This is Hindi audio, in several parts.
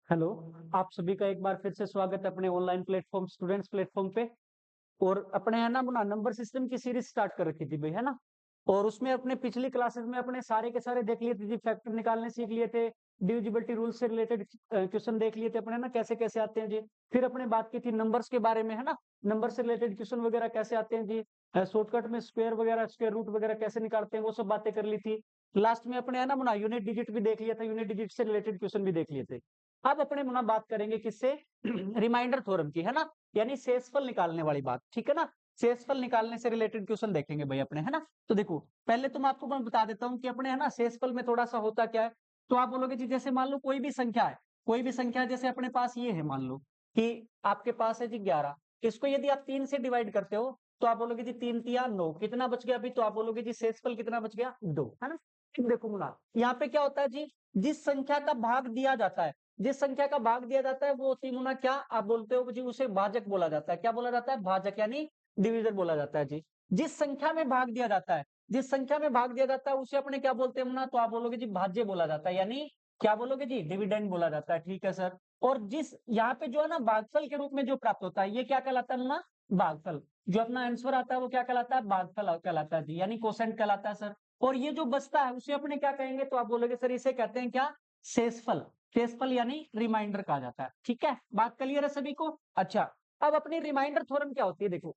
हेलो। आप सभी का एक बार फिर से स्वागत है अपने ऑनलाइन प्लेटफॉर्म स्टूडेंट्स प्लेटफॉर्म पे। और अपने है ना अपना नंबर सिस्टम की सीरीज स्टार्ट कर रखी थी भाई, है ना। और उसमें अपने पिछली क्लासेस में अपने सारे के सारे देख लिए थे जी, फैक्टर निकालने सीख लिए थे। डिविजिबिलिटी रूल से रिलेटेड क्वेश्चन देख लिए थे अपने, ना कैसे कैसे आते हैं जी। फिर अपने बात की थी नंबर्स के बारे में, है ना। नंबर से रिलेटेड क्वेश्चन वगैरह कैसे आते हैं जी। शॉर्टकट में स्क्वायर वगैरह, स्क्वायर रूट वगैरह कैसे निकालते हैं, वो सब बातें कर ली थी। लास्ट में अपने है ना यूनिट डिजिट भी देख लिया था, यूनिट डिजिट से रिलेटेड क्वेश्चन भी देख लिए थे। अब अपने बात करेंगे किससे रिमाइंडर थ्योरम की, है ना। यानी शेषफल निकालने वाली बात, ठीक है ना। शेषफल निकालने से रिलेटेड क्वेश्चन देखेंगे भाई अपने, है ना। तो देखो, पहले तो मैं आपको बता देता हूँ कि अपने है ना शेषफल में थोड़ा सा होता क्या है। तो आप बोलोगे जी, जैसे मान लो कोई भी संख्या है, कोई भी संख्या जैसे अपने पास ये है, मान लो कि आपके पास है जी 11। इसको यदि आप 3 से डिवाइड करते हो तो आप बोलोगे जी 3 तिया 9, कितना बच गया अभी, तो आप बोलोगे जी शेषफल कितना बच गया, 2, है ना। ठीक, देखो मुना यहाँ पे क्या होता है जी, जिस संख्या का भाग दिया जाता है, जिस संख्या का भाग दिया जाता है वो होती है मुना क्या, आप बोलते हो जी उसे भाजक बोला जाता है। क्या बोला जाता है, भाजक यानी डिवीजर बोला जाता है जी। जिस संख्या में भाग दिया जाता है, जिस संख्या में भाग दिया जाता है उसे अपने क्या बोलते हैं मुना, तो आप बोलोगे जी भाज्य बोला जाता है, यानी क्या बोलोगे जी, डिविडेंड बोला जाता है, ठीक है सर। और जिस यहाँ पे जो है ना भागफल के रूप में जो प्राप्त होता है, ये क्या कहलाता है मुना, भागफल। जो अपना आंसर आता है वो क्या कहलाता है, भागफल कहलाता है जी, यानी कोसेंट कहलाता है सर। और ये जो बचता है उसे अपने क्या कहेंगे, तो आप बोलोगे सर इसे कहते हैं क्या, शेषफल। शेषफल यानी रिमाइंडर कहा जाता है, ठीक है। बात क्लियर है सभी को। अच्छा, अब अपनी रिमाइंडर थ्योरम क्या होती है, देखो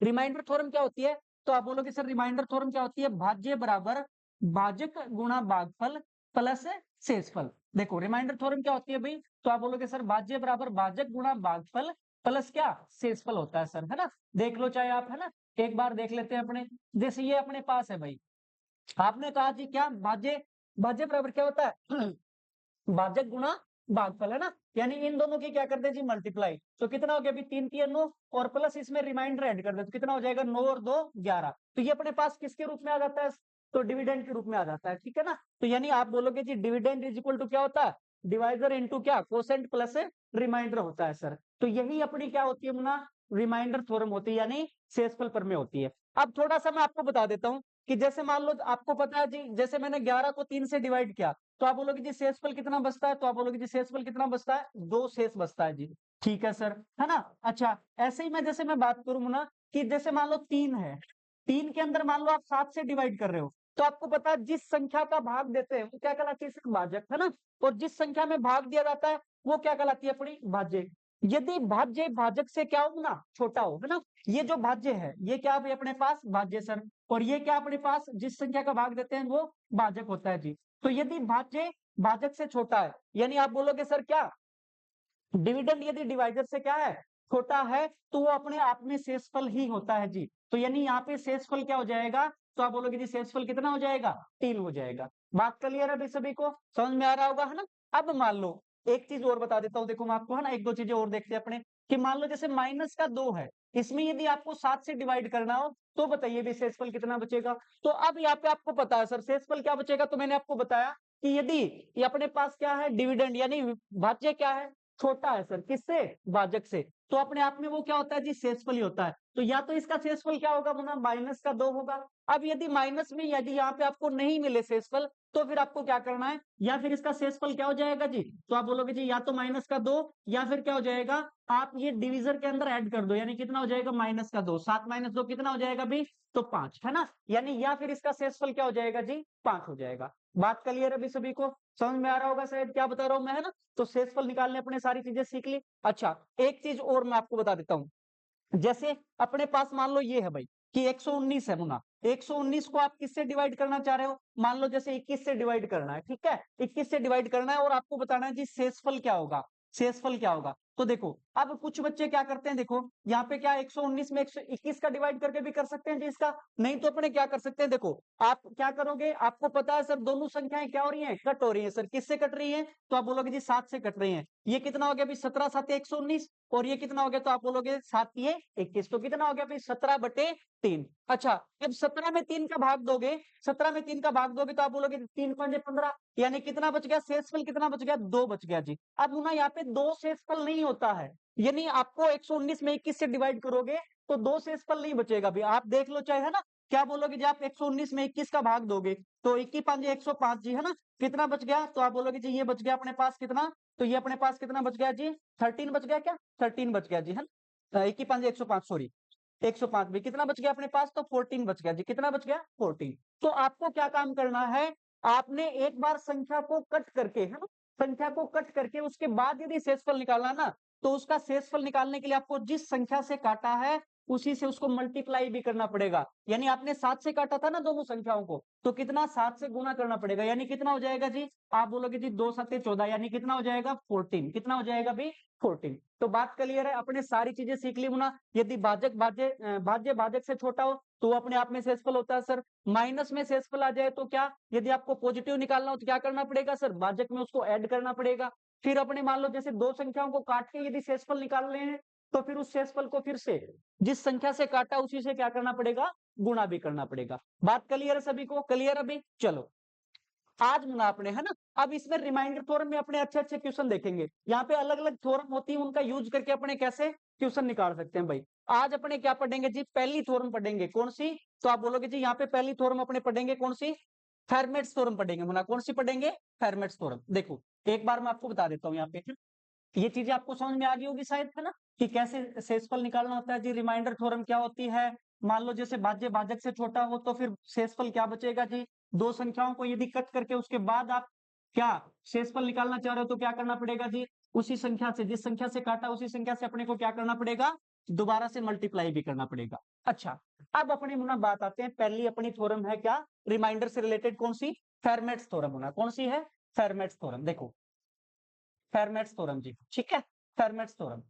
रिमाइंडर थ्योरम क्या होती है, तो आप बोलोगे सर रिमाइंडर थ्योरम क्या होती है, भाज्य बराबर भाजक गुणा भागफल प्लस शेषफल। देखो रिमाइंडर थ्योरम क्या होती है भाई, तो आप बोलोगे सर भाज्य बराबर भाजक गुणा भागफल प्लस क्या, शेषफल होता है सर, है ना। देख लो चाहे आप, है ना। एक बार देख लेते हैं अपने, जैसे ये अपने पास है भाई, आपने कहा जी क्या, भाज्य, भाज्य बराबर क्या होता है भाजक गुणा भागफल, है ना। यानी इन दोनों की क्या कर दे जी, मल्टीप्लाई। तो कितना हो गया अभी, 3 3 9, और प्लस इसमें रिमाइंडर ऐड कर दे तो कितना हो जाएगा, 9 और 2 11। तो ये अपने पास किसके रूप में आ जाता है, तो डिविडेंड के रूप में आ जाता है, ठीक है ना। तो यानी आप बोलोगे जी डिविडेंड इज इक्वल टू क्या होता है, डिवाइजर इनटू क्या, कोसेंट प्लस रिमाइंडर होता है सर। तो यही अपनी क्या होती है मुना, रिमाइंडर थ्योरम होती है, यानी शेषफल प्रमेय होती है। अब थोड़ा सा मैं आपको बता देता हूँ कि जैसे मान लो आपको पता है जी, जैसे मैंने 11 को 3 से डिवाइड किया, तो आप बोलोगे जी शेषफल कितना बचता है, तो आप बोलोगे जी शेषफल कितना बचता है, 2 शेष बचता है जी, ठीक है सर, है ना। अच्छा, ऐसे ही मैं जैसे मैं बात करूं ना कि जैसे मान लो 3 है, 3 के अंदर मान लो आप 7 से डिवाइड कर रहे हो, तो आपको पता है जिस संख्या का भाग देते हैं वो क्या कहलाती है सर, भाजक, है ना। और जिस संख्या में भाग दिया जाता है वो क्या कहलाती है अपनी, भाज्य। यदि भाज्य भाजक से क्या हो ना, छोटा हो, है ना। ये जो भाज्य है ये क्या है अपने पास, भाज्य सर। और ये क्या अपने पास, जिस संख्या का भाग देते हैं वो भाजक होता है जी। तो यदि भाज्य भाजक से छोटा है, यानी आप बोलोगे सर क्या, डिविडेंड यदि डिवाइजर से क्या है, छोटा है, तो वो अपने आप में शेषफल ही होता है जी। तो यानी यहाँ पे शेषफल क्या हो जाएगा, तो आप बोलोगे जी शेषफल कितना हो जाएगा, 3 हो जाएगा। बात क्लियर है अभी सभी को, समझ में आ रहा होगा, है ना। अब मान लो एक चीज और बता देता हूँ, देखो मैं आपको, है ना, एक दो चीजें और देखते हैं अपने, कि मान लो जैसे माइनस का 2 है, इसमें यदि आपको 7 से डिवाइड करना हो तो बताइए भी शेषफल कितना बचेगा। तो अब यहाँ पे आपको पता है सर शेषफल क्या बचेगा, तो मैंने आपको बताया कि यदि ये अपने पास क्या है, डिविडेंड यानी भाज्य क्या है, छोटा है सर, किससे, भाजक से, तो अपने आप में वो क्या होता है जी, शेषफल ही होता है। तो या तो इसका शेषफल क्या होगा मुना, माइनस का 2 होगा। अब यदि माइनस में यदि यहाँ पे आपको नहीं मिले शेषफल, तो फिर आपको क्या करना है, या फिर इसका शेषफल क्या हो जाएगा जी, तो आप बोलोगे जी या तो माइनस का 2, या फिर क्या हो जाएगा, आप ये डिविजर के अंदर ऐड कर दो, यानी कितना हो जाएगा, माइनस का 2, 7 माइनस 2 कितना हो जाएगा भी, तो 5, है ना। यानी या फिर इसका शेषफल क्या हो जाएगा जी, 5 हो जाएगा। बात क्लियर है अभी सभी को, समझ में आ रहा होगा शायद क्या बता रहा हूं मैं, है ना। तो शेषफल निकालने अपने सारी चीजें सीख ली। अच्छा, एक चीज और मैं आपको बता देता हूँ, जैसे अपने पास मान लो ये है भाई कि 119 है मुना, 119 को आप किससे डिवाइड करना चाह रहे हो, मान लो जैसे 21 से डिवाइड करना है, ठीक है, 21 से डिवाइड करना है और आपको बताना है जी शेषफल क्या होगा, शेषफल क्या होगा। तो देखो अब कुछ बच्चे क्या करते हैं, देखो यहाँ पे क्या 119 में 121 का डिवाइड करके भी कर सकते हैं जी इसका, नहीं तो अपने क्या कर सकते हैं, देखो आप क्या करोगे, आपको पता है सर दोनों संख्याएं क्या हो रही हैं, कट हो रही है सर, किससे कट रही है, तो आप बोलोगे जी 7 से कट रही है। ये कितना हो गया अभी, 17 7 119, और ये कितना हो गया, तो आप बोलोगे 7 ये 21, तो कितना हो गया भाई 17/3। अच्छा, अब 17 में 3 का भाग दोगे, 17 में 3 का भाग दोगे तो आप बोलोगे 3 पंजे 15, यानी कितना बच गया, शेषफल कितना बच गया, 2 बच गया जी। अब ना यहाँ पे 2 शेषफल नहीं होता है, यानी आपको 119 में 21 से डिवाइड करोगे तो 2 शेषफल नहीं बचेगा भी, आप देख लो चाहे, है ना। क्या बोलोगे जी आप 119 में 21 का भाग दोगे तो 21 5 105 जी, है ना। कितना बच गया, तो आप बोलोगे जी ये बच गया अपने पास कितना, तो ये अपने पास कितना बच गया जी, 13 बच गया, क्या 13 बच गया जी, है ना। 21 5 105, सॉरी 105 में कितना बच गया अपने पास, तो 14 बच गया जी। कितना बच गया, 14। तो आपको क्या काम करना है, आपने एक बार संख्या को कट करके, है ना, संख्या को कट करके उसके बाद यदि शेषफल निकालना ना, तो उसका शेषफल निकालने के लिए आपको जिस संख्या से काटा है उसी से उसको मल्टीप्लाई भी करना पड़ेगा। यानी आपने 7 से काटा था ना दोनों संख्याओं को, तो कितना 7 से गुना करना पड़ेगा, यानी कितना हो जाएगा जी, आप बोलोगे जी 2 7 14, यानी कितना हो जाएगा 14। कितना हो जाएगा भाई 14। तो बात क्लियर है, अपने सारी चीजें सीख ली मुना। यदि भाजक भाज्य भाजक से छोटा हो तो वो अपने आप में शेषफल होता है सर। माइनस में शेषफल आ जाए तो क्या, यदि आपको पॉजिटिव निकालना हो तो क्या करना पड़ेगा सर, भाजक में उसको ऐड करना पड़ेगा। फिर अपने मान लो जैसे दो संख्याओं को काट के यदि शेषफल निकाल रहे हैं तो फिर उस शेषफल को फिर से जिस संख्या से काटा उसी से क्या करना पड़ेगा, गुणा भी करना पड़ेगा। बात क्लियर है सभी को, क्लियर अभी, चलो आज मुना आपने, है ना। अब इसमें रिमाइंडर थ्योरम में अपने अच्छे अच्छे क्वेश्चन देखेंगे, यहाँ पे अलग अलग थ्योरम होती है, उनका यूज करके अपने कैसे क्वेश्चन निकाल सकते हैं भाई। आज अपने क्या पढ़ेंगे जी, पहली थ्योरम पढ़ेंगे, कौन सी, तो आप बोलोगे जी यहाँ पे पहली थ्योरम अपने पढ़ेंगे कौन सी, फेरमेट्स थ्योरम पढ़ेंगे मुना। कौन सी पढ़ेंगे, फेरमेट्स थ्योरम। देखो एक बार मैं आपको बता देता हूँ यहाँ पे, ये चीजें आपको समझ में आ गई होगी शायद, है ना, कि कैसे शेषफल निकालना होता है जी। रिमाइंडर थ्योरम क्या होती है, मान लो जैसे भाज्य भाजक से छोटा हो तो फिर शेषफल क्या बचेगा जी, दो संख्याओं को यदि कट करके उसके बाद आप क्या शेषफल निकालना चाह रहे हो तो क्या करना पड़ेगा जी, उसी संख्या से जिस संख्या से काटा उसी संख्या से अपने को क्या करना पड़ेगा, दोबारा से मल्टीप्लाई भी करना पड़ेगा। अच्छा, अब अपनी मुना बात आते हैं, पहली अपनी थ्योरम है क्या, रिमाइंडर से रिलेटेड, कौन सी, फेरमेट्स थ्योरम होना। कौन सी है, फेरमेट्स थ्योरम। देखो फेरमेट्स थ्योरम जी, ठीक है, फेरमेट्स थ्योरम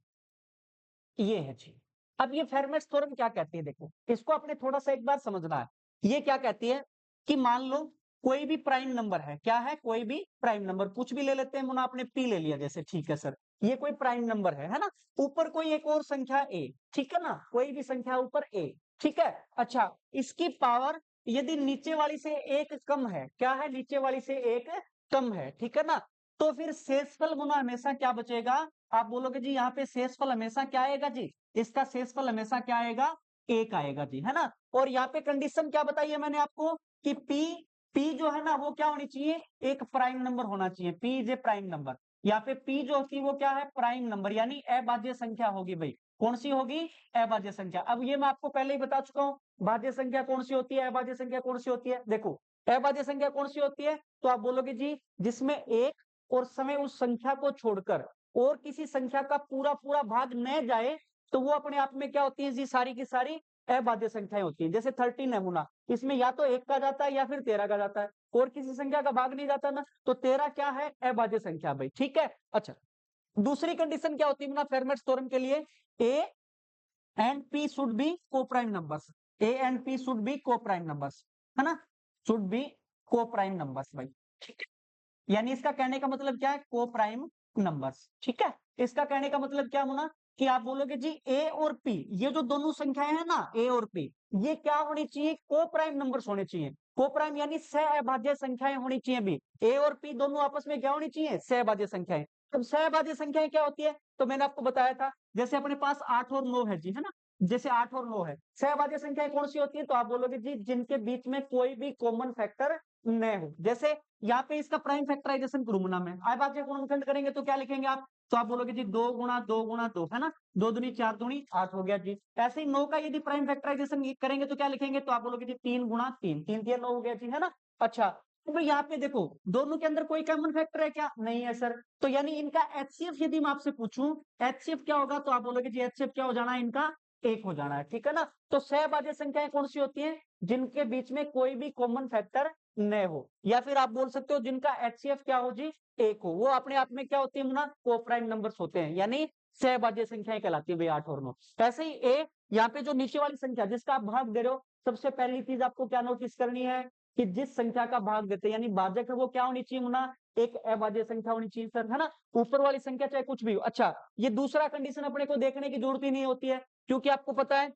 ये है जी। अब ये फेरमेट्स थ्योरम क्या कहती है, देखो इसको अपने थोड़ा सा एक बार समझना है। ये क्या कहती है कि मान लो कोई भी प्राइम नंबर है, क्या है, कोई भी प्राइम नंबर, कुछ भी ले लेते हैं मुना, आपने पी ले लिया जैसे, ठीक है सर, ये कोई प्राइम नंबर है ना, ऊपर कोई एक और संख्या ए, ठीक है ना, कोई भी संख्या ऊपर ए, ठीक है। अच्छा, इसकी पावर यदि नीचे वाली से एक कम है, क्या है, नीचे वाली से एक कम है, ठीक है ना, तो फिर शेषफल मुना हमेशा क्या बचेगा, आप बोलोगे जी यहाँ पे शेषफल हमेशा क्या आएगा जी, इसका शेषफल हमेशा क्या आएगा, एक आएगा जी, है ना। और यहाँ पे कंडीशन क्या बताई है मैंने आपको कि पी पी जो है ना वो क्या होनी चाहिए, एक प्राइम नंबर होना चाहिए, P is a prime number. यहाँ पे पी जो होती है वो क्या है, प्राइम नंबर, यानी अभाज्य संख्या होगी भाई। कौन सी होगी, अभाज्य संख्या। अब ये मैं आपको पहले ही बता चुका हूँ, भाज्य संख्या कौन सी होती है, अभाज्य संख्या कौन सी होती है। देखो अभाज्य संख्या कौन सी होती है, तो आप बोलोगे जी जिसमें एक और समय उस संख्या को छोड़कर और किसी संख्या का पूरा पूरा भाग न जाए तो वो अपने आप में क्या होती है जी, सारी की सारी अभाज्य संख्याएं होती हैं। जैसे 13 है मुना, इसमें या तो एक का जाता है या फिर 13 का जाता है, और किसी संख्या का भाग नहीं जाता ना, तो 13 क्या है, अभाज्य संख्या भाई, ठीक है। अच्छा, दूसरी कंडीशन क्या होती है मुना फेरमेट्स थ्योरम के लिए, A and P should be coprime numbers, A and P should be coprime numbers, है ना, should be coprime numbers भाई, ठीक है। यानी इसका कहने का मतलब क्या है, को प्राइम नंबर्स, ठीक है। इसका कहने का मतलब क्या होना कि आप बोलोगे जी ए और पी, ये जो दोनों संख्याएं हैं ना, ए और पी, ये क्या होनी चाहिए, को प्राइम नंबर्स होने चाहिए। को प्राइम यानी सहअभाज्य संख्याएं होनी चाहिए भी, ए और पी दोनों आपस में क्या होनी चाहिए, सहअभाज्य संख्याएं। अब सहअभाज्य संख्याएं क्या होती है, तो मैंने आपको बताया था, जैसे अपने पास 8 और 9 है जी, है ना, जैसे 8 और 9 है, सहअभाज्य संख्याएं कौन सी होती है, तो आप बोलोगे जी जिनके बीच में कोई भी कॉमन फैक्टर न हो। जैसे यहाँ पे इसका प्राइम फैक्टराइजेशन करूं ना मैं, अभाज्य गुणनखंड करेंगे तो क्या लिखेंगे आप, तो आप बोलोगे जी 2 गुणा 2 गुणा 2, है ना, 2 दूनी 4 दूनी 8 हो गया जी। ऐसे ही 9 का यदि प्राइम फैक्टराइजेशन करेंगे तो क्या लिखेंगे, तो आप बोलोगे जी 3 गुणा 3, 3 3 9 हो गया जी, है ना। अच्छा, तो भाई यहाँ पे देखो दोनों के अंदर कोई कॉमन फैक्टर है क्या, नहीं है सर, तो यानी इनका एचसीएफ यदि मैं आपसे पूछूं एचसीएफ क्या होगा, तो आप बोलोगे जी एचसीएफ क्या हो जाना है, इनका एक हो जाना है, ठीक है ना। तो सहभाज्य संख्याएं कौन सी होती है, जिनके बीच में कोई भी कॉमन फैक्टर न हो, या फिर आप बोल सकते हो जिनका एचसीएफ क्या हो जी, एक हो, वो अपने आप में क्या होती है ना, को प्राइम नंबर्स होते हैं, यानी सहभाज्य संख्याएं कहलाती है भाई 8 और 9। ऐसे ही ए, यहाँ पे जो नीचे वाली संख्या जिसका आप भाग दे रहे हो, सबसे पहली चीज आपको क्या नोटिस करनी है कि जिस संख्या का भाग देते हैं यानी भाजक है वो क्या होनी चाहिए मुना, एक अभाज्य संख्या होनी चाहिए सर, है ना, ऊपर वाली संख्या चाहे कुछ भी हो। अच्छा, ये दूसरा कंडीशन अपने को देखने की जरूरत ही नहीं होती है, क्योंकि आपको पता है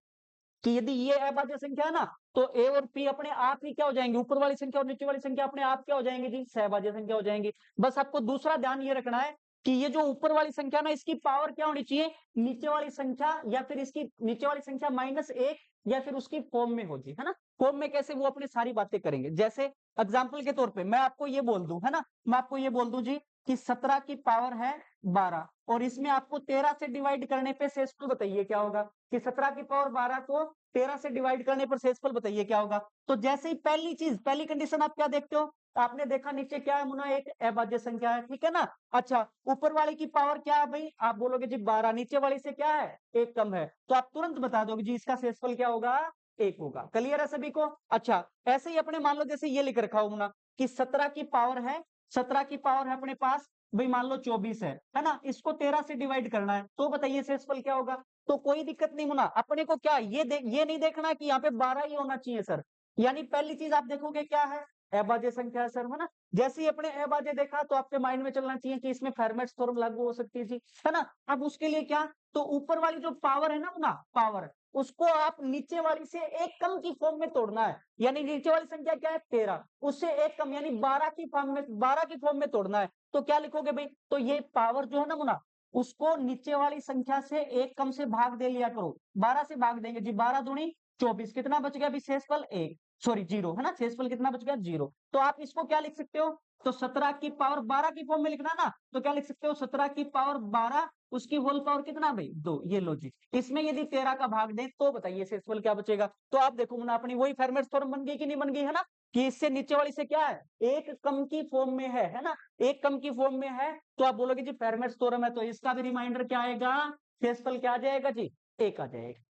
कि यदि ये अभाज्य संख्या है ना, तो ए और पी अपने आप ही क्या हो जाएंगे, ऊपर वाली संख्या और नीचे वाली संख्या अपने आप क्या हो जाएंगे जी, सहभाज्य संख्या हो जाएंगी। बस आपको दूसरा ध्यान ये रखना है कि ये जो ऊपर वाली संख्या ना, इसकी पावर क्या होनी चाहिए, नीचे वाली संख्या, या फिर इसकी नीचे वाली संख्या -1 या फिर उसकी फॉर्म में हो जी, है ना। फॉर्म में कैसे, वो अपनी सारी बातें करेंगे। जैसे एग्जाम्पल के तौर पे मैं आपको ये बोल दूं, है ना, मैं आपको ये बोल दूं जी कि 17 की पावर है 12 और इसमें आपको 13 से डिवाइड करने पे शेषफल बताइए क्या होगा, कि 17 की पावर 12 को 13 से डिवाइड करने पर शेषफल बताइए क्या होगा। तो जैसे ही पहली चीज, पहली कंडीशन आप क्या देखते हो, आपने देखा नीचे क्या है मुना, एक अभाज्य संख्या है, ठीक है ना। अच्छा, ऊपर वाली की पावर क्या है भाई, आप बोलोगे जी 12, नीचे वाली से क्या है, एक कम है, तो आप तुरंत बता दोगे जी इसका शेषफल क्या होगा, एक होगा। क्लियर है सभी को। अच्छा, ऐसे ही अपने मान लो जैसे ये लिख रखा हो मुना कि 17 की पावर है, 17 की पावर है अपने पास भाई मान लो 24 है ना, इसको 13 से डिवाइड करना है, तो बताइए शेषफल क्या होगा। तो कोई दिक्कत नहीं मुना, अपने को क्या ये नहीं देखना कि यहाँ पे 12 ही होना चाहिए सर। यानी पहली चीज आप देखोगे क्या है, अभाज्य संख्या है सर, है ना। जैसे ही अपने अभाज्य देखा तो आपके माइंड में चलना चाहिए कि इसमें फेरमैट्स थ्योरम लागू हो सकती है जी, है ना। अब उसके लिए क्या, तो ऊपर वाली जो पावर है ना पावर, उसको आप नीचे वाली से एक कम की फॉर्म में तोड़ना है। यानी नीचे वाली संख्या क्या है 13, उससे एक कम यानी 12 की फॉर्म में, 12 की फॉर्म में तोड़ना है। तो क्या लिखोगे भाई, तो ये पावर जो है ना मुना, उसको नीचे वाली संख्या से एक कम से भाग दे लिया करो, 12 से भाग देंगे जी, 12 दूनी 24, कितना बच गया अभी शेषफल एक, सॉरी जीरो, है ना, शेषफल कितना बच गया जीरो। तो आप इसको क्या लिख सकते हो, तो 17 की पावर 12 की फॉर्म में लिखना ना, तो क्या लिख सकते हो 17 की पावर 12, उसकी होल पावर कितना भाई 2, ये लो जी। इसमें यदि 13 का भाग दें तो बताइए शेषफल क्या बचेगा। तो आप देखो ना, अपनी वही फेरमैट्स थ्योरम बन गई कि नहीं बन गई, है ना, कि इससे नीचे वाली से क्या है, एक कम की फॉर्म में है ना, एक कम की फॉर्म में है। तो आप बोलोगे जी फेरमैट्स थ्योरम है, तो इसका भी रिमाइंडर क्या आएगा, शेषफल क्या आ जाएगा जी, एक आ जाएगा।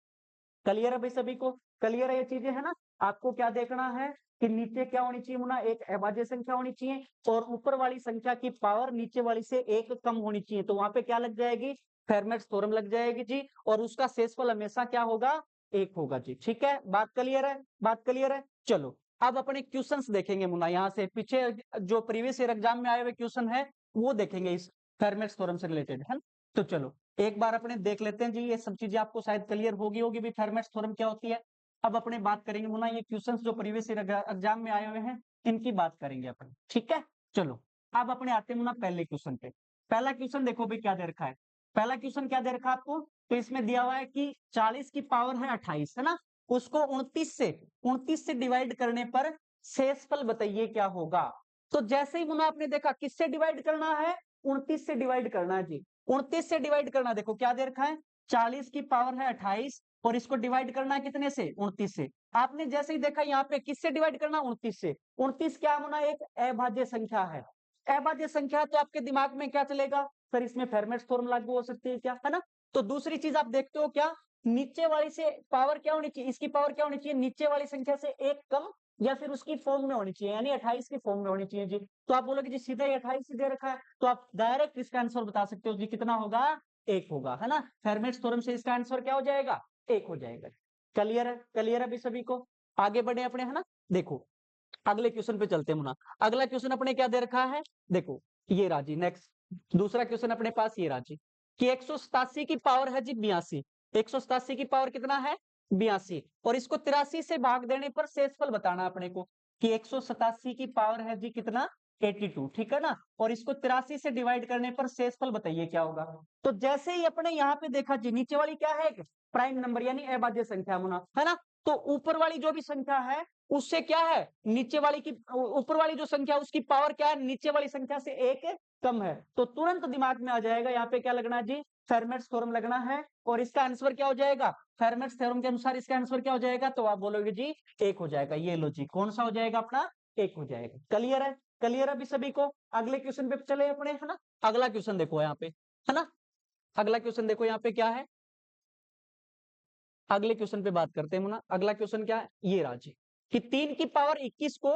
क्लियर है भाई सभी को, क्लियर है ये चीजें, है ना। आपको क्या देखना है कि नीचे क्या होनी चाहिए मुना, एक अभाज्य संख्या होनी चाहिए और ऊपर वाली संख्या की पावर नीचे वाली से एक कम होनी चाहिए, तो वहां पे क्या लग जाएगी, फेरमैट्स थ्योरम लग जाएगी जी, और उसका शेषफल हमेशा क्या होगा, एक होगा जी। ठीक है, बात क्लियर है, बात क्लियर है। चलो अब अपने क्वेश्चंस देखेंगे मुना, यहाँ से पीछे जो प्रीवियस ईयर एग्जाम में आए हुए क्वेश्चन है वो देखेंगे इस फेरमैट्स थ्योरम से रिलेटेड, है ना। तो चलो एक बार अपने देख लेते हैं जी, ये सब चीजें आपको शायद क्लियर होगी होगी भी फेरमैट्स थ्योरम क्या होती है। अब अपने बात करेंगे मुना, ये क्वेश्चंस जो प्रीवियस ईयर एग्जाम में आए हुए हैं इनकी बात करेंगे अपन, ठीक है। चलो अब अपने आते हैं मुना पहले क्वेश्चन पे। पहला क्वेश्चन देखो भी क्या दे रखा है, पहला क्वेश्चन क्या दे रखा है आपको, तो इसमें दिया हुआ है कि 40 की पावर है 28, है ना, उसको 29 से डिवाइड करने पर शेषफल बताइए क्या होगा। तो जैसे ही मुना आपने देखा किससे डिवाइड करना है, 29 से डिवाइड करना है जी, 29 से डिवाइड करना, देखो क्या दे रखा है, 40 की पावर है 28 और इसको डिवाइड करना है कितने से, 29 से। आपने जैसे ही देखा यहाँ पे किससे डिवाइड करना, 29 से। 29 क्या होना, एक अभाज्य संख्या है, अभाज्य संख्या, तो आपके दिमाग में क्या चलेगा, सर इसमें फेरमैट्स थ्योरम लागू हो सकती है क्या, है ना। तो दूसरी चीज आप देखते हो क्या, नीचे वाली से पावर क्या होनी चाहिए, इसकी पावर क्या होनी चाहिए, नीचे वाली संख्या से एक कम या फिर उसकी फॉर्म में होनी चाहिए, यानी 28 की फॉर्म में होनी चाहिए जी। तो आप बोलोगे जी सीधा ही 28 दे रखा है, तो आप डायरेक्ट इसका आंसर बता सकते हो जी, कितना होगा, एक होगा, है ना। फेरमैट्स थ्योरम से इसका आंसर क्या हो जाएगा, एक हो जाएगा। क्लियर है, क्लियर है भी सभी को। आगे बढ़े अपने, है ना। देखो अगले क्वेश्चन पे चलते हैं मुना। अगला क्वेश्चन अपने क्या दे रखा है, देखो ये राजी, नेक्स्ट दूसरा क्वेश्चन अपने पास ये राजी कि 187 की पावर है जी 82, 187 की पावर कितना है 82 और इसको 83 से भाग देने पर शेषफल बताना अपने को, कि 187 की पावर है जी कितना 82, ठीक है ना, और इसको 83 से डिवाइड करने पर शेषफल बताइए क्या होगा। तो जैसे ही अपने यहाँ पे देखा जी, नीचे वाली क्या है, प्राइम नंबर यानी अभाज्य संख्या मुना, है ना। तो ऊपर वाली जो भी संख्या है उससे क्या है, नीचे वाली की, ऊपर वाली जो संख्या उसकी पावर क्या है, नीचे वाली संख्या से एक कम है, तो तुरंत दिमाग में आ जाएगा यहाँ पे क्या लगना है जी, फेरमैट्स थ्योरम लगना है, और इसका आंसर क्या हो जाएगा, फेरमैट्स थ्योरम के अनुसार इसका आंसर क्या हो जाएगा, तो आप बोलोगे जी एक हो जाएगा। ये लो जी, कौन सा हो जाएगा अपना, एक हो जाएगा। क्लियर है, क्लियर है अभी सभी को। अगले क्वेश्चन पे चले अपने, है ना। अगला क्वेश्चन देखो यहाँ पे, है ना, अगला क्वेश्चन देखो यहाँ पे क्या है, अगले क्वेश्चन पे बात करते हैं ना। अगला क्वेश्चन क्या है, ये राजी कि 3 की पावर 21 को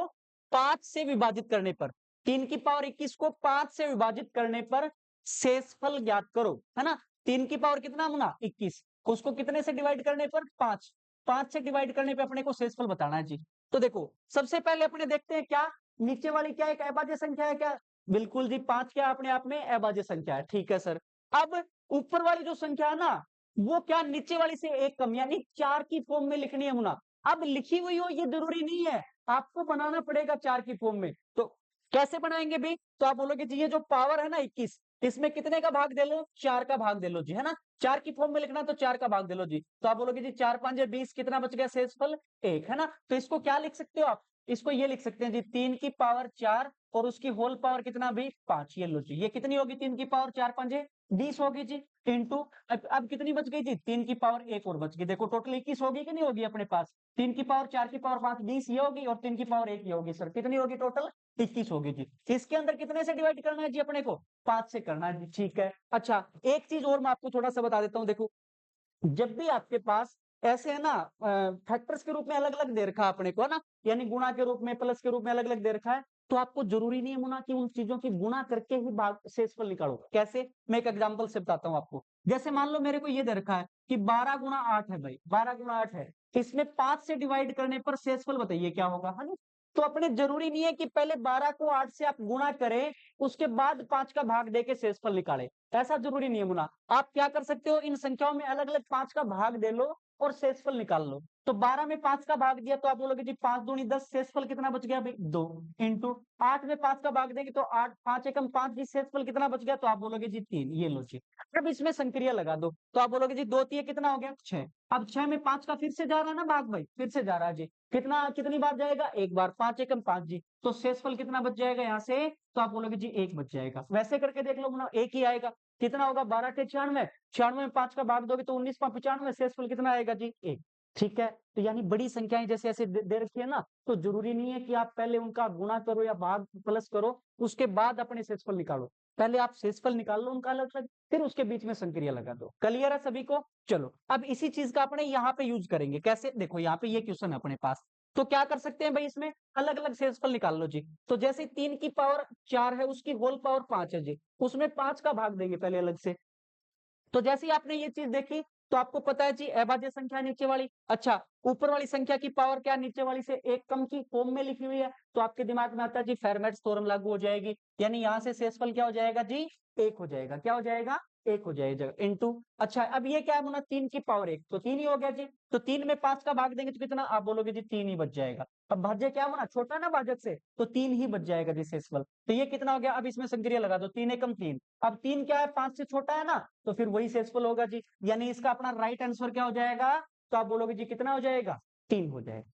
5 से विभाजित करने पर, 3 की पावर 21 को 5 से विभाजित करने पर शेषफल ज्ञात करो, है ना। 3 की पावर कितना मुना 21, उसको कितने से डिवाइड करने पर 5, 5 से डिवाइड करने पे अपने को शेषफल बताना है जी। तो देखो सबसे पहले अपने देखते हैं क्या, नीचे वाली क्या एक अभाज्य संख्या है क्या, बिल्कुल जी 5 क्या अपने आप में अभाज्य संख्या है, ठीक है सर। अब ऊपर वाली जो संख्या है ना वो क्या नीचे वाली से एक कम, यानी 4 की फॉर्म में लिखनी है मुना। अब लिखी हुई हो ये जरूरी नहीं है, आपको बनाना पड़ेगा 4 की फॉर्म में। तो कैसे बनाएंगे भी, तो आप बोलोगे जी ये जो पावर है ना 21, इसमें कितने का भाग दे लो, 4 का भाग दे लो जी, है ना। 4 की फॉर्म में लिखना तो 4 का भाग दे लो जी। तो आप बोलोगे जी 4 5 20, कितना बच गया शेषफल 1, है ना। तो इसको क्या लिख सकते हो आप, इसको ये लिख सकते हैं जी 3 की पावर 4 और उसकी होल पावर कितना भी 5। ये लो जी, ये कितनी होगी 3 की पावर 4 5 20 होगी जी, इंटू अब कितनी बच गई जी 3 की पावर 1 और बच गई। देखो टोटल 21 होगी कि नहीं होगी अपने पास। 3 की पावर 4 की पावर 5 20 ये होगी और 3 की पावर 1 ये होगी। सर कितनी होगी टोटल 21 होगी जी। इसके अंदर कितने से डिवाइड करना है जी अपने को, 5 से करना है जी, ठीक है। अच्छा एक चीज और मैं आपको थोड़ा सा बता देता हूँ, देखो जब भी आपके पास ऐसे है ना फैक्टर्स के रूप में अलग अलग दे रखा है अपने को, है ना, यानी गुणा के रूप में प्लस के रूप में अलग अलग दे रखा है, तो आपको जरूरी नहीं है मुना कि उन चीजों की गुणा करके ही भाग शेषफल निकालो। कैसे, मैं एक एग्जांपल से बताता हूँ आपको। जैसे मान लो मेरे को ये दे रखा है कि 12 गुणा 8 है भाई, 12 गुणा 8 है, इसमें 5 से डिवाइड करने पर शेषफल बताइए क्या होगा, है ना। तो अपने जरूरी नहीं है कि पहले 12 को 8 से आप गुणा करें उसके बाद 5 का भाग देके शेषफल निकाले, ऐसा जरूरी नहीं है मुना। आप क्या कर सकते हो, इन संख्याओं में अलग अलग 5 का भाग दे लो और शेषफल निकाल लो। तो 12 में 5 का भाग दिया तो आप बोलोगे जी 5 दूनी 10, शेषफल कितना बच गया भाई 2, इंटू 8 में 5 का भाग देंगे तो 8 5 एकम 5 जी, शेषफल कितना बच गया तो आप बोलोगे जी 3। ये लो जी, अब इसमें संक्रिया लगा दो तो आप बोलोगे जी 2 3 कितना हो गया 6। अब 6 में 5 का फिर से जा रहा है ना भाग भाई, फिर से जा रहा है जी, कितना कितनी बार जाएगा एक बार, 5 एकम 5 जी, तो शेषफल कितना बच जाएगा यहाँ से, तो आप बोलोगे जी 1 बच जाएगा। वैसे करके देख लो मुना, 1 ही आएगा। कितना होगा 12 के 96, 96 में 5 का भाग दोगे तो 19 5 95, शेषफल कितना आएगा जी 1। ठीक है, तो यानी बड़ी संख्याएं जैसे ऐसे दे रखी है ना, तो जरूरी नहीं है कि आप पहले उनका गुणा करो या भाग प्लस करो उसके बाद अपने शेषफल निकालो। पहले आप शेषफल निकाल लो उनका अलग अलग, फिर उसके बीच में संक्रिया लगा दो। क्लियर है सभी को। चलो अब इसी चीज का अपने यहाँ पे यूज करेंगे, कैसे, देखो यहाँ पे ये क्वेश्चन है अपने पास, तो क्या कर सकते हैं भाई, इसमें अलग अलग शेषफल निकाल लो जी। तो जैसे 3 की पावर 4 है उसकी होल पावर 5 है जी, उसमें 5 का भाग देंगे पहले अलग से। तो जैसे ही आपने ये चीज देखी तो आपको पता है जी अभाज्य संख्या नीचे वाली, अच्छा ऊपर वाली संख्या की पावर क्या नीचे वाली से एक कम की फॉर्म में लिखी हुई है, तो आपके दिमाग में आता है जी फेरमैट्स थ्योरम लागू हो जाएगी, यानी यहाँ से शेषफल क्या हो जाएगा जी 1 हो जाएगा। क्या हो जाएगा 1 हो जाएगा, इंटू अच्छा अब ये क्या है मुना 3 की पावर 1 तो 3 ही हो गया जी। तो 3 में 5 का भाग देंगे तो कितना, आप बोलोगे जी 3 ही बच जाएगा। अब भाज्य क्या होना छोटा ना भाजक से, तो 3 ही बच जाएगा जी शेषफल। तो ये कितना हो गया, अब इसमें संक्रिया लगा दो, 3 एकम 3, अब 3 क्या है 5 से छोटा है ना, तो फिर वही शेषफल होगा जी, यानी इसका अपना राइट आंसर क्या हो जाएगा, तो आप बोलोगे जी कितना हो जाएगा 3 हो जाएगा।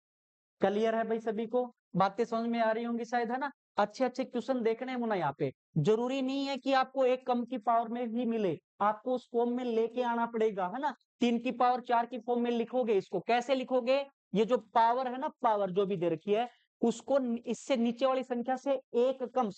क्लियर है भाई सभी को, बातें समझ में आ रही होंगी शायद, है ना। अच्छे अच्छे क्वेश्चन देखने हैं मुना यहाँ पे, जरूरी नहीं है कि आपको एक कम की पावर में ही मिले, आपको उस फॉर्म में लेके आना पड़ेगा, है ना। 3 की पावर 4 की फॉर्म में लिखोगे, इसको कैसे लिखोगे, ये जो पावर है ना, पावर जो भी दे रखी है उसको इससे नीचे वाली संख्या से एक कम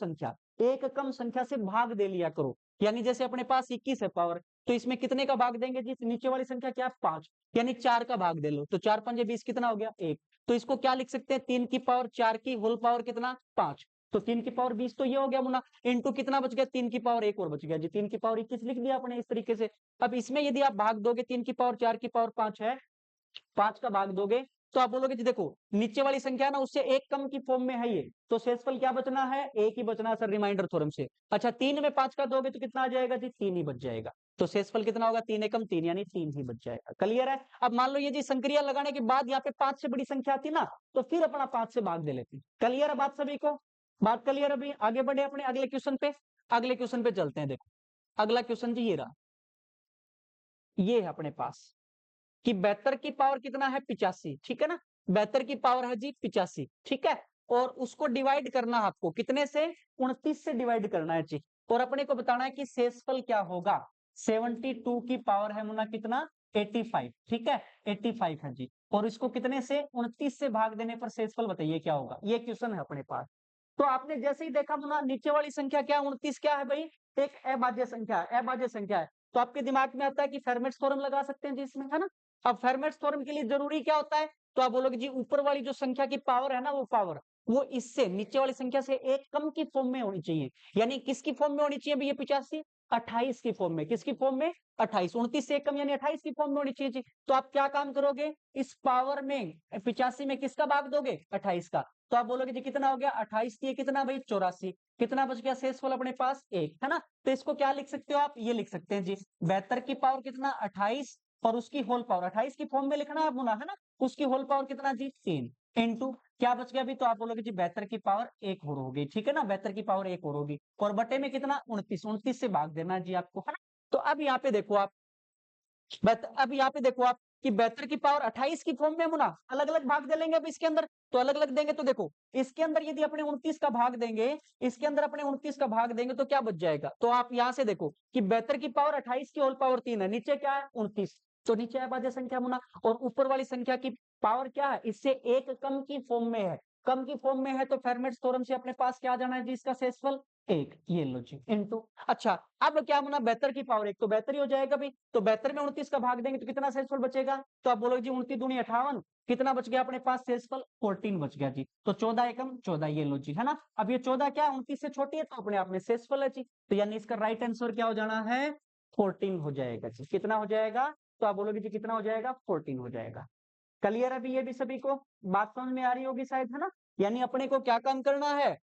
संख्या से भाग दे लिया करो। यानी जैसे अपने पास 21 है पावर, तो इसमें कितने का भाग देंगे जी, नीचे वाली संख्या क्या 5, यानी 4 का भाग दे लो, तो 4 5 20 कितना हो गया 1। तो इसको क्या लिख सकते हैं, 3 की पावर 4 की होल पावर कितना 5, तो 3 की पावर 20 तो ये हो गया मुना, इंटू कितना बच गया 3 की पावर 1 और बच गया जी, 3 की पावर 21 लिख दिया अपने इस तरीके से। अब इसमें यदि आप भाग दोगे 3 की पावर 4 की पावर 5 है, 5 का भाग दोगे तो आप बोलोगे जी देखो नीचे वाली संख्या ना उससे एक कम की फॉर्म में है ये, तो शेषफल क्या बचना है, एक ही बचना है सर रिमाइंडर थ्योरम से। अच्छा 3 में 5 का दोगे तो कितना आ जाएगा जी 3 ही बच जाएगा, तो शेषफल कितना होगा 3 एकम 3 यानी 3 ही बच जाएगा। क्लियर है। अब मान लो ये जी संक्रिया लगाने के बाद यहाँ पे 5 से बड़ी संख्या आती ना, तो फिर अपना 5 से भाग दे लेते। क्लियर है बात सभी को, बात क्लियर। अभी आगे बढ़े अपने अगले क्वेश्चन पे, अगले क्वेश्चन पे चलते हैं। देखो अगला क्वेश्चन जी ये रहा, ये है अपने पास कि 72 की पावर कितना है 85, ठीक है ना, 72 की पावर है जी 85, ठीक है, और उसको डिवाइड करना है आपको कितने से, 29 से डिवाइड करना है जी, और अपने को बताना है कि शेषफल क्या होगा। 72 की पावर है मुना कितना 85, ठीक है 85 है जी, और इसको कितने से 29 से भाग देने पर शेषफल बताइए क्या होगा, ये क्वेश्चन है अपने पास। तो आपने जैसे ही देखा मुना नीचे वाली संख्या क्या 29 क्या है भाई, एक अभाज्य संख्या है, अभाज्य संख्या है, तो आपके दिमाग में आता है कि फेरमैट्स थ्योरम लगा सकते हैं जी इसमें, है ना। अब फेरमैट्स थ्योरम के लिए जरूरी क्या होता है, तो आप बोलोगे जी ऊपर वाली जो संख्या की पावर है ना वो पावर, वो इससे नीचे वाली संख्या से एक कम की फॉर्म में होनी चाहिए, यानी किसकी फॉर्म में होनी चाहिए भैया 85, 28 की फॉर्म में, किसकी फॉर्म में 28, 29 से एक कम यानी 28 की फॉर्म में होनी चाहिए जी। तो आप क्या काम करोगे, इस पावर में 85 में किसका भाग दोगे 28 का, तो आप बोलोगे जी कितना हो गया 28 की कितना भाई 84, कितना बच गया शेषफल अपने पास 1, है ना। तो इसको क्या लिख सकते हो आप, ये लिख सकते हैं जी 72 की पावर कितना 28 और उसकी होल पावर 28 की फॉर्म में लिखना है मुना, है ना, उसकी होल पावर कितना जी 3। इनटू क्या बच गया अभी, तो आप बोलोगे जी 72 की पावर 1 और होगी, ठीक है ना, 72 की पावर 1 और होगी, और बटे में कितना 29, 29 से भाग देना जी आपको, है ना। तो अब यहाँ पे देखो आप, अब यहाँ पे देखो आप कि 72 की पावर 28 की फॉर्म में मुना अलग अलग भाग दे लेंगे अब इसके अंदर, तो अलग अलग देंगे, तो देखो इसके अंदर यदि अपने 29 का भाग देंगे, इसके अंदर अपने 29 का भाग देंगे तो क्या बच जाएगा, तो आप यहां से देखो कि 72 की पावर 28 की होल पावर 3 है, नीचे क्या है 29, तो नीचे अभाज्य संख्या मुना, और ऊपर वाली संख्या की पावर क्या है, इससे एक कम की फॉर्म में है, कम की फॉर्म में है, तो फेरमेट्स थ्योरम से अपने पास क्या आ जाना है जी, इसका शेषफल 1, ये लो जी इनटू। अच्छा अब क्या होना, 72 की पावर 1 तो 72 ही हो जाएगा भाई, तो 72 में 29 का भाग देंगे तो कितना शेषफल बचेगा, तो आप बोलोगे जी 29 दूनी 58, कितना बच गया अपने पास शेषफल 14 बच गया जी, तो 14 एकम 14, ये लो जी, है ना। अब ये 14 क्या 29 से छोटी है, तो अपने आप में शेषफल है जी, तो यानी इसका राइट आंसर क्या हो जाना है, 14 हो जाएगा जी, कितना हो जाएगा, तो आप बोलोगे जी कितना हो जाएगा, 14 हो जाएगा। क्लियर अभी ये भी सभी को बात समझ में आ रही होगी शायद, है ना। यानी अपने को क्या काम करना है,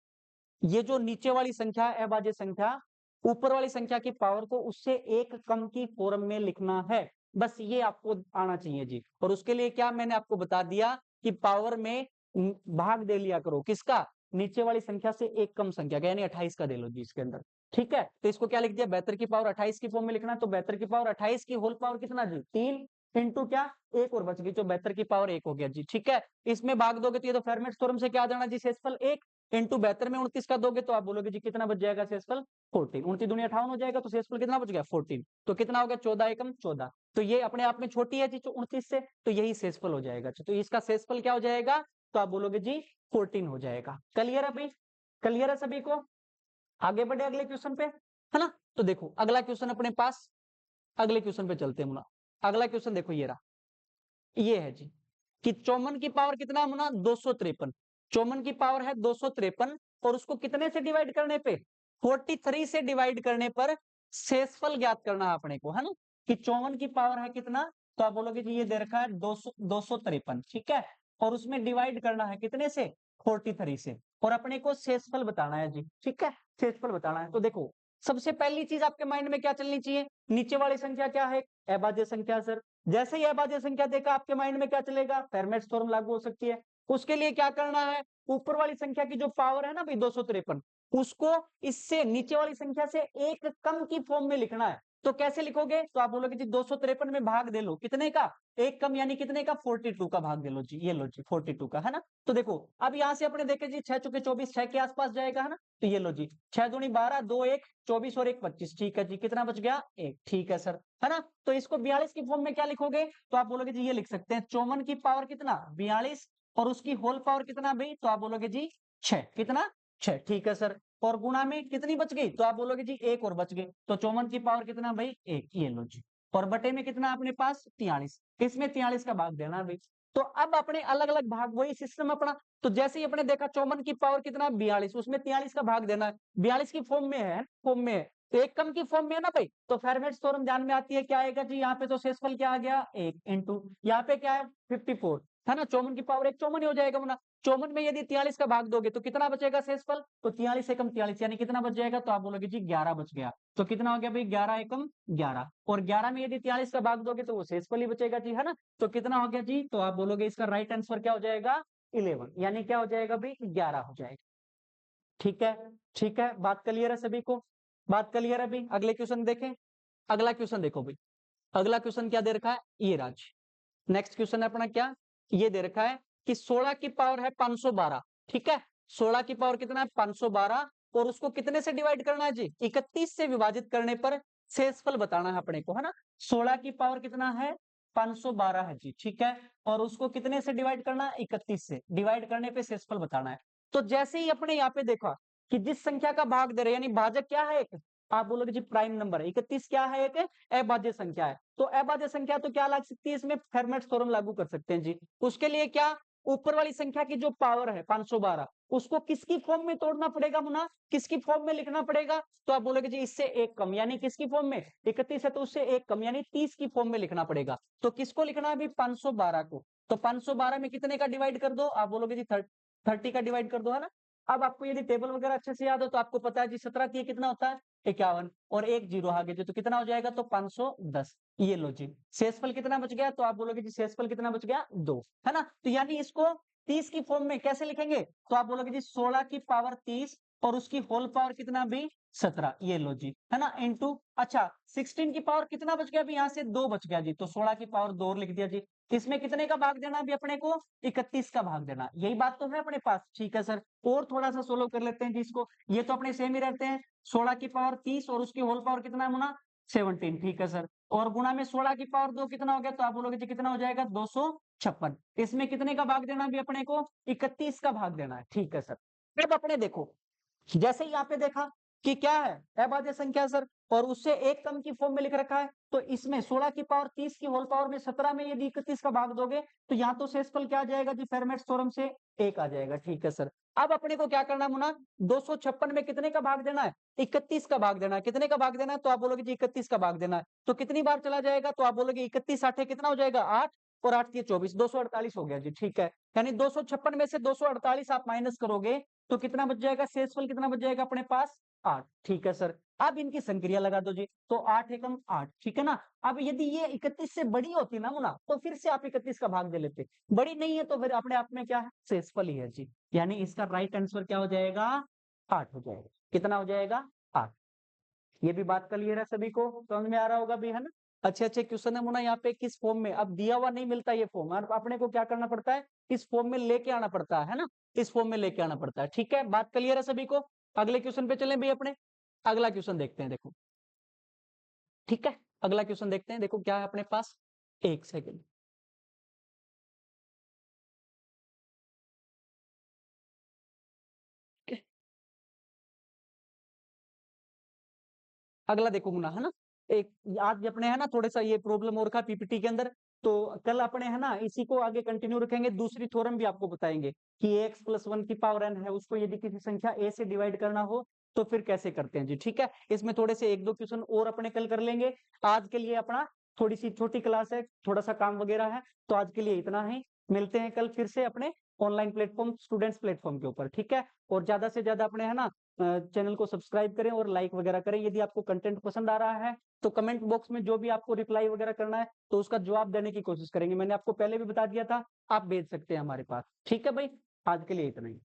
ये जो नीचे वाली संख्या है अभाज्य संख्या, ऊपर वाली संख्या की पावर को उससे एक कम की फॉर्म में लिखना है, बस ये आपको आना चाहिए जी। और उसके लिए क्या मैंने आपको बता दिया कि पावर में भाग दे लिया करो, किसका, नीचे वाली संख्या से एक कम संख्या का, यानी 28 का दे लो जी इसके अंदर, ठीक है। तो इसको क्या लिख दिया, 72 की पावर 28 की फॉर्म में लिखना है, तो 72 की पावर 28 की होल पावर कितना जी 3 इंटू क्या 1 और बच गई, तो 72 की पावर 1 हो गया जी, ठीक है। इसमें भाग दोगे तो ये तो फेरमेट्स थ्योरम से क्या आ जाना जी, शेषफल 1 इंटू 72 में 29 का दोगे तो आप बोलोगे जी कितना बच जाएगा शेषफल 14, 29 दूनी 58 हो जाएगा, तो शेषफल कितना बच गया 14, तो कितना हो गया 14 एकम 14, तो ये अपने आप में छोटी है जी 29 से, तो यही शेषफल हो जाएगा, तो इसका शेषफल क्या हो जाएगा, तो आप बोलोगे जी 14 हो जाएगा। क्लियर है भाई, क्लियर है सभी को, आगे बढ़े अगले क्वेश्चन पे, है ना। तो देखो अगला क्वेश्चन अपने पास, अगले क्वेश्चन पे चलते हैं मुना। अगला क्वेश्चन देखो ये रहा, ये है जी कि चौमन की पावर कितना मुना 253, चौमन की पावर है 253, और उसको कितने से डिवाइड करने पे 43 से डिवाइड करने पर शेषफल ज्ञात करना है अपने को, है ना। कि चौवन की पावर है कितना, तो आप बोलोगे जी ये दे रखा है 253, ठीक है, और उसमें डिवाइड करना है कितने से 43 से, और अपने को शेषफल बताना है जी, ठीक है, शेषफल बताना है। तो देखो सबसे पहली चीज आपके माइंड में क्या चलनी चाहिए, नीचे वाली संख्या क्या है, अभाज्य संख्या सर, जैसे ही अभाज्य संख्या देखा आपके माइंड में क्या चलेगा, फेरमेट्स थ्योरम लागू हो सकती है। उसके लिए क्या करना है, ऊपर वाली संख्या की जो पावर है ना भाई 253, उसको इससे नीचे वाली संख्या से एक कम की फॉर्म में लिखना है। तो कैसे लिखोगे, तो आप बोलोगे जी 253 में भाग दे लो कितने का, एक कम, यानी कितने का 42 का भाग दे लो जी, ये लो जी 42 का, है ना। तो देखो अब यहां से अपने देखे जी 6 चुके 24, 6 के आसपास जाएगा, है ना, तो ये लो जी 6 दूनी 12, 2 1 24 और 1 25, ठीक है जी, कितना बच गया 1, ठीक है सर, है ना। तो इसको 42 की फॉर्म में क्या लिखोगे, तो आप बोलोगे जी ये लिख सकते हैं, चौवन की पावर कितना 42, और उसकी होल पावर कितना भाई, तो आप बोलोगे जी 6, कितना 6, ठीक है सर, और गुणा में कितनी बच गई, तो आप बोलोगे जी 1 और बच गई, तो चौवन की पावर कितना भाई 1, ये लो जी, और बटे में कितना अपने पास 43, इसमें 43 का भाग देना भाई। तो अब अपने अलग अलग भाग, वही सिस्टम अपना, तो जैसे ही अपने देखा चौवन की पावर कितना 42, उसमें 43 का भाग देना है, 42 की फॉर्म में है, फॉर्म में है, तो एक कम की फॉर्म में है ना भाई, तो फेरमेट्स थ्योरम ध्यान में आती है, क्या आएगा जी यहाँ पे, तो शेषफल क्या आ गया 1 इंटू यहाँ पे क्या है 54, है ना, चौवन की पावर 1 चौवन ही हो जाएगा ना, चौवन में यदि 43 का भाग दोगे तो कितना बचेगा शेषफल, तो 43 एकम 43, यानी कितना बच जाएगा, तो आप बोलोगे जी 11 बच गया, तो कितना हो गया भाई 11 एकम 11, और 11 में यदि 43 का भाग दोगे तो वो शेषफल ही बचेगा जी, है ना। तो कितना हो गया जी, तो आप बोलोगे इसका राइट आंसर क्या हो जाएगा 11, यानी क्या हो जाएगा भाई 11 हो जाएगा, ठीक है, ठीक है, बात क्लियर है सभी को, बात क्लियर है भाई। अगले क्वेश्चन देखें, अगला क्वेश्चन देखो भाई, अगला क्वेश्चन क्या दे रखा है, ये राज नेक्स्ट क्वेश्चन है अपना क्या, ये दे रखा है कि 16 की पावर है 512, ठीक है, 16 की पावर कितना है 512, और उसको कितने से डिवाइड करना है जी 31 से विभाजित करने पर शेषफल बताना है अपने को, है ना। 16 की पावर कितना है 512 है जी, ठीक है, और उसको कितने से डिवाइड करना है 31 से, डिवाइड करने पे शेषफल बताना है। तो जैसे ही अपने यहाँ पे देखा कि जिस संख्या का भाग दे रहे यानी भाजक क्या है एक, आप बोलोगे जी प्राइम नंबर है, 31 क्या है एक अभाज्य संख्या है, तो अभाज्य संख्या तो क्या लग सकती है इसमें, फेरमेट्स थ्योरम लागू कर सकते हैं जी। उसके लिए क्या, ऊपर वाली संख्या की जो पावर है 512, उसको किसकी फॉर्म में तोड़ना पड़ेगा मुना, किसकी फॉर्म में लिखना पड़ेगा, तो आप बोलोगे जी इससे एक कम, यानी किसकी फॉर्म में 31 है तो उससे एक कम, यानी 30 की फॉर्म में लिखना पड़ेगा। तो किसको लिखना है अभी 512 को, तो 512 में कितने का डिवाइड कर दो, आप बोलोगे जी 30 का डिवाइड कर दो, है ना। अब आपको यदि टेबल वगैरह अच्छे से याद हो तो आपको पता है जी 17 की कितना होता है 51, और एक जीरो आगे जो, तो कितना हो जाएगा, तो 510, ये लो जी शेषफल कितना बच गया, तो आप बोलोगे जी शेषफल कितना बच गया 2, है ना। तो यानी इसको 30 की फॉर्म में कैसे लिखेंगे, तो आप बोलोगे जी 16 की पावर 30 और उसकी होल पावर कितना भी 17, ये लो जी, है ना, इनटू, अच्छा 16 की पावर कितना बच गया अभी, यहाँ से 2 बच गया जी, तो 16 की पावर 2 लिख दिया जी। इसमें कितने का भाग देना अभी अपने को, 31 का भाग देना, यही बात तो है अपने पास, ठीक है सर। और थोड़ा सा सोल्व कर लेते हैं जी इसको, ये तो अपने सेम ही रहते हैं, 16 की पावर 30 और उसकी होल पावर कितना है मुना, 17, ठीक है सर। और गुणा में 16 की पावर 2 कितना हो गया, तो आप बोलोगे जी कितना हो जाएगा, 256। इसमें कितने का भाग देना भी अपने को, 31 का भाग देना है, ठीक है सर। अब अपने देखो, जैसे ही यहाँ पे देखा कि क्या है, अभाज्य संख्या सर, और उससे एक कम की फॉर्म में लिख रखा है, तो इसमें 16 की पावर 30 की होल पावर में 17 में यदि 31 का भाग दोगे तो यहाँ तो शेषफल क्या आ जाएगा जी, फेरमैट्स थ्योरम से 1 आ जाएगा, ठीक है सर। अब अपने को क्या करना है मुना, 256 में कितने का भाग देना है, 31 का भाग देना है, कितने का भाग देना है, तो आप बोलोगे जी 31 का भाग देना है, तो कितनी बार चला जाएगा, तो आप बोलोगे 31 8 कितना हो जाएगा, 8 और 8 की 24, 248 हो गया जी, ठीक है। यानी 256 में से 248 आप माइनस करोगे तो कितना बच जाएगा, शेषफल कितना बच जाएगा अपने पास, 8, ठीक है सर। अब इनकी संक्रिया लगा दो जी, तो 8 एकम 8, ठीक है ना। अब यदि ये 31 से बड़ी होती ना मुना, तो फिर से आप 31 का भाग दे लेते, बड़ी नहीं है तो फिर अपने आप में क्या है, शेषफल ही है जी। यानी इसका राइट आंसर क्या हो जाएगा, 8 हो जाएगा, कितना हो जाएगा, 8। ये भी बात क्लियर है सभी को, समझ में आ रहा होगा भी, है ना। अच्छे अच्छे क्वेश्चन है मुना, यहाँ पे किस फॉर्म में, अब दिया हुआ नहीं मिलता ये फॉर्म, अपने को क्या करना पड़ता है, इस फॉर्म में लेके आना पड़ता है ना, इस फॉर्म में लेके आना पड़ता है, ठीक है, बात क्लियर है सभी को। अगले क्वेश्चन पे चलें भी अपने, अगला क्वेश्चन देखते हैं, देखो ठीक है, अगला क्वेश्चन देखते हैं, देखो क्या है अपने पास, एक सेकेंड। अगला देखो मुना, है ना, एक आज अपने है ना थोड़ा सा ये प्रॉब्लम और रखा पीपीटी के अंदर, तो कल अपने है ना इसी को आगे कंटिन्यू रखेंगे, दूसरी थ्योरम भी आपको बताएंगे कि x + 1 की पावर n है, उसको यदि किसी संख्या a से डिवाइड करना हो तो फिर कैसे करते हैं जी, ठीक है। इसमें थोड़े से एक दो क्वेश्चन और अपने कल कर लेंगे, आज के लिए अपना थोड़ी सी छोटी क्लास है, थोड़ा सा काम वगैरह है, तो आज के लिए इतना ही, मिलते हैं कल फिर से अपने ऑनलाइन प्लेटफॉर्म, स्टूडेंट्स प्लेटफॉर्म के ऊपर, ठीक है। और ज्यादा से ज्यादा अपने है ना चैनल को सब्सक्राइब करें और लाइक वगैरह करें। यदि आपको कंटेंट पसंद आ रहा है तो कमेंट बॉक्स में जो भी आपको रिप्लाई वगैरह करना है तो उसका जवाब देने की कोशिश करेंगे, मैंने आपको पहले भी बता दिया था, आप भेज सकते हैं हमारे पास, ठीक है भाई। आज के लिए इतना ही।